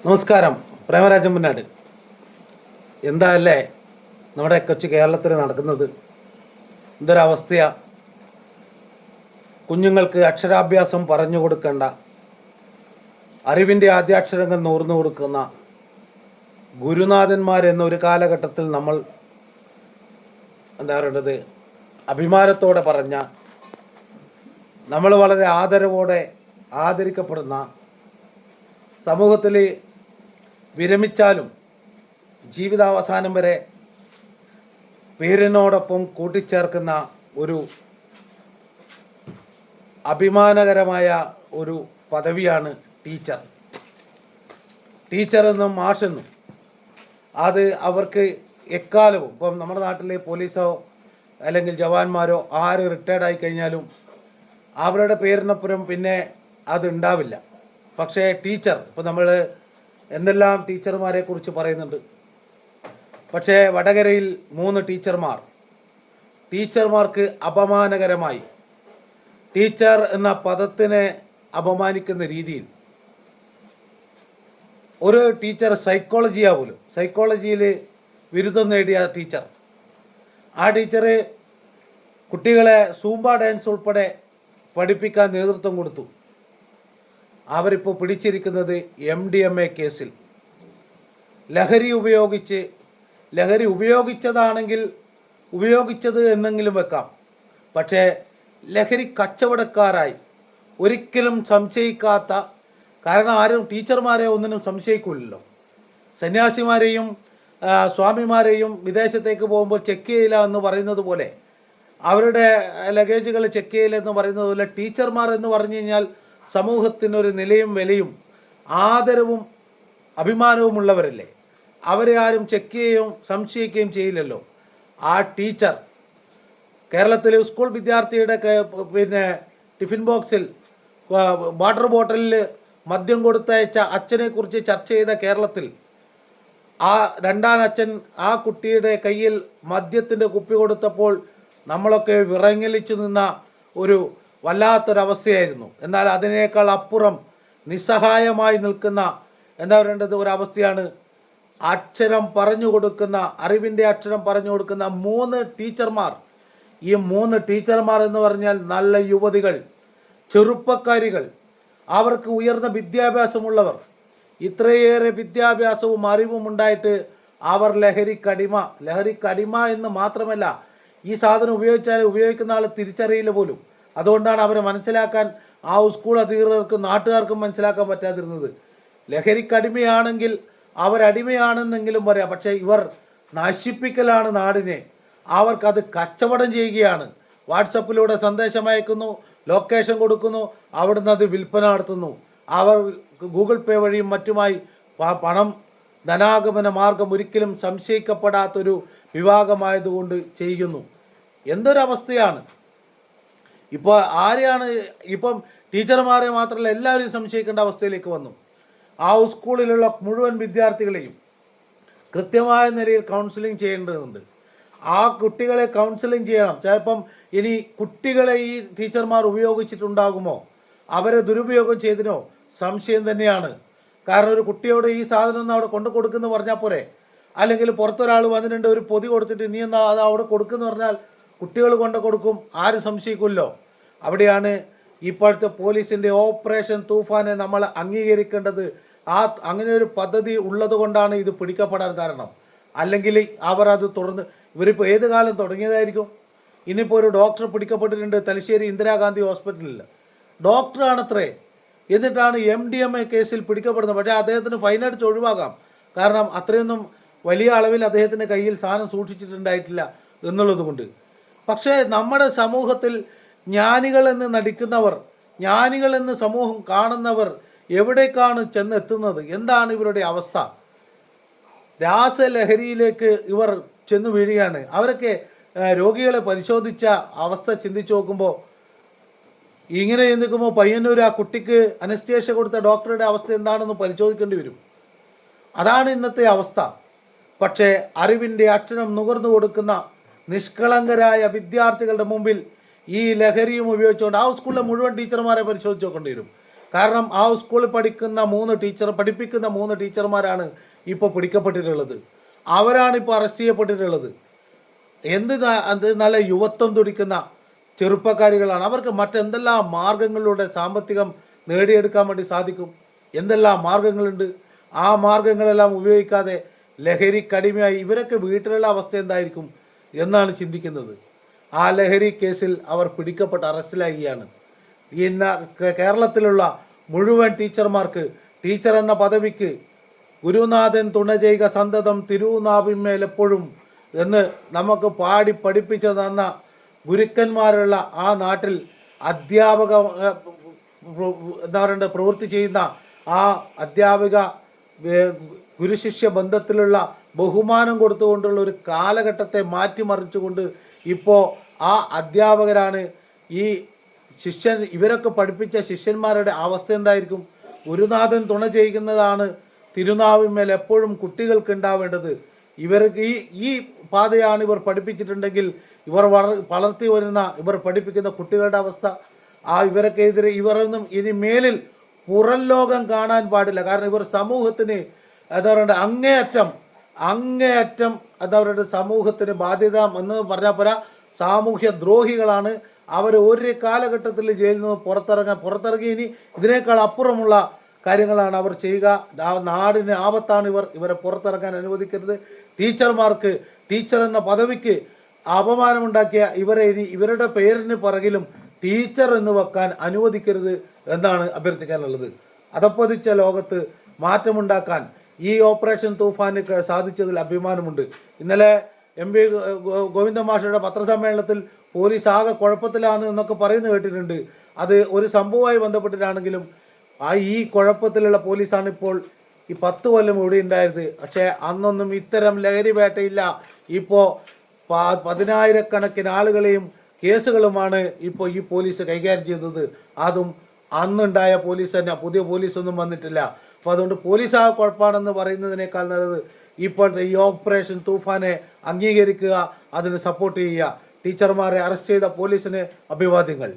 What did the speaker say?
നമസ്കാരം. പ്രേമരാജൻ മുന്നാട്. എന്താ അല്ലേ നമ്മുടെ കൊച്ചു കേരളത്തിൽ നടക്കുന്നത്? എന്തൊരവസ്ഥയാ! കുഞ്ഞുങ്ങൾക്ക് അക്ഷരാഭ്യാസം പറഞ്ഞു കൊടുക്കേണ്ട, അറിവിൻ്റെ ആദ്യാക്ഷരങ്ങൾ നൂർന്നു കൊടുക്കുന്ന ഗുരുനാഥന്മാരെന്നൊരു കാലഘട്ടത്തിൽ നമ്മൾ എന്താ പറയേണ്ടത്, അഭിമാനത്തോടെ പറഞ്ഞ, നമ്മൾ വളരെ ആദരവോടെ ആദരിക്കപ്പെടുന്ന, സമൂഹത്തിൽ വിരമിച്ചാലും ജീവിതാവസാനം വരെ പേരിനോടൊപ്പം കൂട്ടിച്ചേർക്കുന്ന ഒരു അഭിമാനകരമായ ഒരു പദവിയാണ് ടീച്ചർ. ടീച്ചറെന്നും മാഷെന്നും അത് അവർക്ക് എക്കാലവും, ഇപ്പം നമ്മുടെ നാട്ടിലെ പോലീസോ അല്ലെങ്കിൽ ജവാന്മാരോ ആര് റിട്ടയർഡായി കഴിഞ്ഞാലും അവരുടെ പേരിനപ്പുറം പിന്നെ അത് ഉണ്ടാവില്ല. പക്ഷേ ടീച്ചർ, ഇപ്പം നമ്മൾ എന്തെല്ലാം ടീച്ചർമാരെ കുറിച്ച് പറയുന്നുണ്ട്. പക്ഷേ വടകരയിൽ 3 ടീച്ചർമാർക്ക് അപമാനകരമായി, ടീച്ചർ എന്ന പദത്തിനെ അപമാനിക്കുന്ന രീതിയിൽ ഒരു ടീച്ചർ സൈക്കോളജിയിൽ ബിരുദം നേടിയ ടീച്ചർ, ആ ടീച്ചർ കുട്ടികളെ സൂംബ ഡാൻസ് ഉൾപ്പെടെ പഠിപ്പിക്കാൻ നേതൃത്വം കൊടുത്തു. അവരിപ്പോൾ പിടിച്ചിരിക്കുന്നത് MDMA കേസിൽ. ലഹരി ഉപയോഗിച്ചതാണെങ്കിൽ ഉപയോഗിച്ചത് എന്നെങ്കിലും വെക്കാം. പക്ഷേ ലഹരി കച്ചവടക്കാരായി ഒരിക്കലും സംശയിക്കാത്ത, കാരണം ആരും ടീച്ചർമാരെ ഒന്നിനും സംശയിക്കില്ലല്ലോ. സന്യാസിമാരെയും സ്വാമിമാരെയും വിദേശത്തേക്ക് പോകുമ്പോൾ ചെക്ക് ചെയ്യില്ല എന്ന് പറയുന്നത് പോലെ, അവരുടെ ലഗേജുകൾ ചെക്ക് ചെയ്യില്ല എന്ന് പറയുന്നത് പോലെ, ടീച്ചർമാർ എന്ന് പറഞ്ഞു കഴിഞ്ഞാൽ സമൂഹത്തിനൊരു നിലയും വിലയും ആദരവും അഭിമാനവും ഉള്ളവരല്ലേ. അവരെ ആരും ചെക്ക് ചെയ്യുകയും സംശയിക്കുകയും ചെയ്യില്ലല്ലോ. ആ ടീച്ചർ കേരളത്തിലെ സ്കൂൾ വിദ്യാർത്ഥിയുടെ ടിഫിൻ ബോക്സിൽ വാട്ടർ ബോട്ടിലിൽ മദ്യം കൊടുത്തയച്ച അച്ഛനെക്കുറിച്ച് ചർച്ച ചെയ്ത കേരളത്തിൽ ആ രണ്ടാം അച്ഛൻ ആ കുട്ടിയുടെ കയ്യിൽ മദ്യത്തിൻ്റെ കുപ്പി കൊടുത്തപ്പോൾ നമ്മളൊക്കെ വിറങ്ങലിച്ചു നിന്ന ഒരു വല്ലാത്തൊരവസ്ഥയായിരുന്നു. എന്നാൽ അതിനേക്കാൾ അപ്പുറം നിസ്സഹായമായി നിൽക്കുന്ന, എന്താ പറയേണ്ടത്, ഒരവസ്ഥയാണ് അക്ഷരം പറഞ്ഞു കൊടുക്കുന്ന, അറിവിൻ്റെ അക്ഷരം പറഞ്ഞു കൊടുക്കുന്ന 3 ടീച്ചർമാർ. ഈ 3 ടീച്ചർമാർ എന്ന് പറഞ്ഞാൽ നല്ല യുവതികൾ, ചെറുപ്പക്കാരികൾ, അവർക്ക് ഉയർന്ന വിദ്യാഭ്യാസമുള്ളവർ. ഇത്രയേറെ വിദ്യാഭ്യാസവും അറിവും ഉണ്ടായിട്ട് അവർ ലഹരിക്കടിമ എന്ന് മാത്രമല്ല, ഈ സാധനം ഉപയോഗിക്കുന്ന ആൾ തിരിച്ചറിയില്ല പോലും. അതുകൊണ്ടാണ് അവരെ മനസ്സിലാക്കാൻ ആ സ്കൂൾ അധികൃതർക്കും നാട്ടുകാർക്കും മനസ്സിലാക്കാൻ പറ്റാതിരുന്നത്. ലഹരിക്കടിമയാണെങ്കിൽ അവരടിമയാണെന്നെങ്കിലും പറയാം. പക്ഷേ ഇവർ നശിപ്പിക്കലാണ് നാടിനെ. അവർക്കത് കച്ചവടം ചെയ്യുകയാണ്. വാട്സപ്പിലൂടെ സന്ദേശം അയക്കുന്നു, ലൊക്കേഷൻ കൊടുക്കുന്നു, അവിടുന്ന് അത് വിൽപ്പന നടത്തുന്നു. അവർ ഗൂഗിൾ പേ വഴിയും മറ്റുമായി പണം, ധനാഗമന മാർഗം ഒരിക്കലും സംശയിക്കപ്പെടാത്തൊരു വിഭാഗമായതുകൊണ്ട് ചെയ്യുന്നു. എന്തൊരവസ്ഥയാണ്! ഇപ്പോൾ ഇപ്പം ടീച്ചർമാരെ മാത്രമല്ല എല്ലാവരെയും സംശയിക്കേണ്ട അവസ്ഥയിലേക്ക് വന്നു. ആ സ്കൂളിലുള്ള മുഴുവൻ വിദ്യാർത്ഥികളെയും കൃത്യമായ നിലയിൽ കൗൺസിലിംഗ് ചെയ്യേണ്ടതുണ്ട്. ആ കുട്ടികളെ കൗൺസിലിംഗ് ചെയ്യണം. ചിലപ്പം ഇനി കുട്ടികളെ ഈ ടീച്ചർമാർ ഉപയോഗിച്ചിട്ടുണ്ടാകുമോ, അവരെ ദുരുപയോഗം ചെയ്തിനോ സംശയം തന്നെയാണ്. കാരണം ഒരു കുട്ടിയോട് ഈ സാധനം ഒന്ന് അവിടെ കൊണ്ടു കൊടുക്കുന്നു പറഞ്ഞാൽ പോരെ, അല്ലെങ്കിൽ പുറത്തൊരാൾ വന്നിട്ടുണ്ട് ഒരു പൊതി കൊടുത്തിട്ട് നീ എന്നാ അത് അവിടെ കൊടുക്കുമെന്ന് പറഞ്ഞാൽ കുട്ടികൾ കൊണ്ടു കൊടുക്കും, ആരും സംശയിക്കുമല്ലോ. അവിടെയാണ് ഇപ്പോഴത്തെ പോലീസിൻ്റെ ഓപ്പറേഷൻ തൂഫാനെ നമ്മൾ അംഗീകരിക്കേണ്ടത്. അങ്ങനെ ഒരു പദ്ധതി ഉള്ളത് കൊണ്ടാണ് ഇത് പിടിക്കപ്പെടാൻ കാരണം. അല്ലെങ്കിൽ അവർ അത് തുടർന്ന്, ഇവരിപ്പോൾ ഏത് കാലം തുടങ്ങിയതായിരിക്കും. ഇനിയിപ്പോൾ ഒരു ഡോക്ടർ പിടിക്കപ്പെട്ടിട്ടുണ്ട് തലശ്ശേരി ഇന്ദിരാഗാന്ധി ഹോസ്പിറ്റലിൽ. ഡോക്ടറാണത്രേ, എന്നിട്ടാണ് MDMA കേസിൽ പിടിക്കപ്പെടുന്നത്. പക്ഷേ അദ്ദേഹത്തിന് ഫൈൻ അടിച്ച് ഒഴിവാക്കാം. കാരണം അത്രയൊന്നും വലിയ അളവിൽ അദ്ദേഹത്തിൻ്റെ കയ്യിൽ സാധനം സൂക്ഷിച്ചിട്ടുണ്ടായിട്ടില്ല എന്നുള്ളത് കൊണ്ട്. പക്ഷേ നമ്മുടെ സമൂഹത്തിൽ ജ്ഞാനികളെന്ന് നടിക്കുന്നവർ, ജ്ഞാനികളെന്ന് സമൂഹം കാണുന്നവർ എവിടേക്കാണ് ചെന്നെത്തുന്നത്? എന്താണ് ഇവരുടെ അവസ്ഥ? രാസലഹരിയിലേക്ക് ഇവർ ചെന്ന് വീഴുകയാണ്. അവരൊക്കെ രോഗികളെ പരിശോധിച്ച അവസ്ഥ ചിന്തിച്ചു നോക്കുമ്പോൾ, ഇങ്ങനെ ചിന്തിക്കുമ്പോൾ പയ്യന്നൂർ ആ കുട്ടിക്ക് അനസ്തേഷ്യ കൊടുത്ത ഡോക്ടറുടെ അവസ്ഥ എന്താണെന്ന് പരിശോധിക്കേണ്ടി വരും. അതാണ് ഇന്നത്തെ അവസ്ഥ. പക്ഷേ അറിവിൻ്റെ അക്ഷരം നുകർന്നു കൊടുക്കുന്ന നിഷ്കളങ്കരായ വിദ്യാർത്ഥികളുടെ മുമ്പിൽ ഈ ലഹരിയും ഉപയോഗിച്ചുകൊണ്ട് ആ സ്കൂളിലെ മുഴുവൻ ടീച്ചർമാരെ പരിശോധിച്ച് നോക്കേണ്ടി വരും. കാരണം ആ സ്കൂളിൽ പഠിപ്പിക്കുന്ന മൂന്ന് ടീച്ചർമാരാണ് ഇപ്പോൾ പിടിക്കപ്പെട്ടിട്ടുള്ളത്. അവരാണ് ഇപ്പോൾ അറസ്റ്റ് ചെയ്യപ്പെട്ടിട്ടുള്ളത്. അത് നല്ല യുവത്വം തുടിക്കുന്ന ചെറുപ്പക്കാരികളാണ്. അവർക്ക് മറ്റെന്തെല്ലാം മാർഗങ്ങളിലൂടെ സാമ്പത്തികം നേടിയെടുക്കാൻ വേണ്ടി സാധിക്കും? എന്തെല്ലാം മാർഗങ്ങളുണ്ട്? ആ മാർഗങ്ങളെല്ലാം ഉപയോഗിക്കാതെ ലഹരിക്കടിമയായി ഇവരൊക്കെ വീട്ടിലുള്ള അവസ്ഥ എന്തായിരിക്കും എന്നാണ് ചിന്തിക്കുന്നത്. ആ ലഹരി കേസിൽ അവർ പിടിക്കപ്പെട്ട് അറസ്റ്റിലാകുകയാണ്. ഇന്ന് കേരളത്തിലുള്ള മുഴുവൻ ടീച്ചർമാർക്ക് ടീച്ചർ എന്ന പദവിക്ക് ഗുരുനാഥൻ തുണ ചെയ്യുക സന്തതം തിരുനാവിന്മേൽ എപ്പോഴും എന്ന് നമുക്ക് പാടി പഠിപ്പിച്ചു തന്ന ഗുരുക്കന്മാരുള്ള ആ നാട്ടിൽ അധ്യാപക എന്താ പറയണ്ട പ്രവൃത്തി ചെയ്യുന്ന ആ അധ്യാപിക ഗുരുശിഷ്യ ബന്ധത്തിലുള്ള ബഹുമാനം കൊടുത്തുകൊണ്ടുള്ള ഒരു കാലഘട്ടത്തെ മാറ്റിമറിച്ചുകൊണ്ട് ഇപ്പോൾ ആ അധ്യാപകരാണ് ഈ ഇവരൊക്കെ പഠിപ്പിച്ച ശിഷ്യന്മാരുടെ അവസ്ഥ എന്തായിരിക്കും? ഗുരുനാഥൻ തുണ ചെയ്യുന്നതാണ് തിരുനാവിന്മേൽ എപ്പോഴും കുട്ടികൾക്ക് ഉണ്ടാവേണ്ടത്. ഇവർക്ക് ഈ പാതയാണ് ഇവർ പഠിപ്പിച്ചിട്ടുണ്ടെങ്കിൽ ഇവർ പഠിപ്പിക്കുന്ന കുട്ടികളുടെ അവസ്ഥ ഇവരൊക്കെ എതിരെ ഇവരൊന്നും ഇനി മേലിൽ പുറം ലോകം കാണാൻ പാടില്ല. കാരണം ഇവർ സമൂഹത്തിന് എന്താ പറയുക അങ്ങേയറ്റം എന്താ പറയുക സമൂഹത്തിന് ബാധ്യത എന്ന് പറഞ്ഞാൽ പോരാ, സാമൂഹ്യ ദ്രോഹികളാണ് അവർ. ഒരു കാലഘട്ടത്തിൽ ജയിലിൽ നിന്ന് പുറത്തിറങ്ങി ഇനി ഇതിനേക്കാൾ അപ്പുറമുള്ള കാര്യങ്ങളാണ് അവർ ചെയ്യുക. നാടിന് ആപത്താണ് ഇവരെ പുറത്തിറങ്ങാൻ അനുവദിക്കരുത്. ടീച്ചർമാർക്ക് ടീച്ചർ എന്ന പദവിക്ക് അപമാനമുണ്ടാക്കിയ ഇവരെ ഇനി ഇവരുടെ പേരിന് പിറകിലും ടീച്ചർ എന്ന് വെക്കാൻ അനുവദിക്കരുത് എന്നാണ് അഭ്യർത്ഥിക്കാനുള്ളത്. അതപ്പതിച്ച ലോകത്ത് മാറ്റമുണ്ടാക്കാൻ ഈ ഓപ്പറേഷൻ തൂഫാന് സാധിച്ചതിൽ അഭിമാനമുണ്ട്. ഇന്നലെ MP ഗോവിന്ദ മാഷയുടെ പത്രസമ്മേളനത്തിൽ പോലീസ് ആകെ കുഴപ്പത്തിലാണ് എന്നൊക്കെ പറയുന്നത് കേട്ടിട്ടുണ്ട്. അത് ഒരു സംഭവവുമായി ബന്ധപ്പെട്ടിട്ടാണെങ്കിലും ഈ കുഴപ്പത്തിലുള്ള പോലീസാണ് ഇപ്പോൾ ഈ 10 കൊല്ലം ഇവിടെ ഉണ്ടായത്. പക്ഷേ അന്നൊന്നും ഇത്തരം ലഹരി വേട്ടയില്ല. ഇപ്പോൾ 10,000-കണക്കിന് ആളുകളെയും കേസുകളുമാണ് ഇപ്പോൾ ഈ പോലീസ് കൈകാര്യം ചെയ്തത്. അതും അന്നുണ്ടായ പോലീസ് തന്നെ, പുതിയ പോലീസൊന്നും വന്നിട്ടില്ല. അപ്പോൾ അതുകൊണ്ട് പോലീസ് ആ കുഴപ്പമാണെന്ന് പറയുന്നതിനേക്കാൾ നല്ലത് ഇപ്പോഴത്തെ ഈ ഓപ്പറേഷൻ തൂഫാനെ അംഗീകരിക്കുക, അതിന് സപ്പോർട്ട് ചെയ്യുക. ടീച്ചർമാരെ അറസ്റ്റ് ചെയ്ത പോലീസിന് അഭിവാദ്യങ്ങൾ.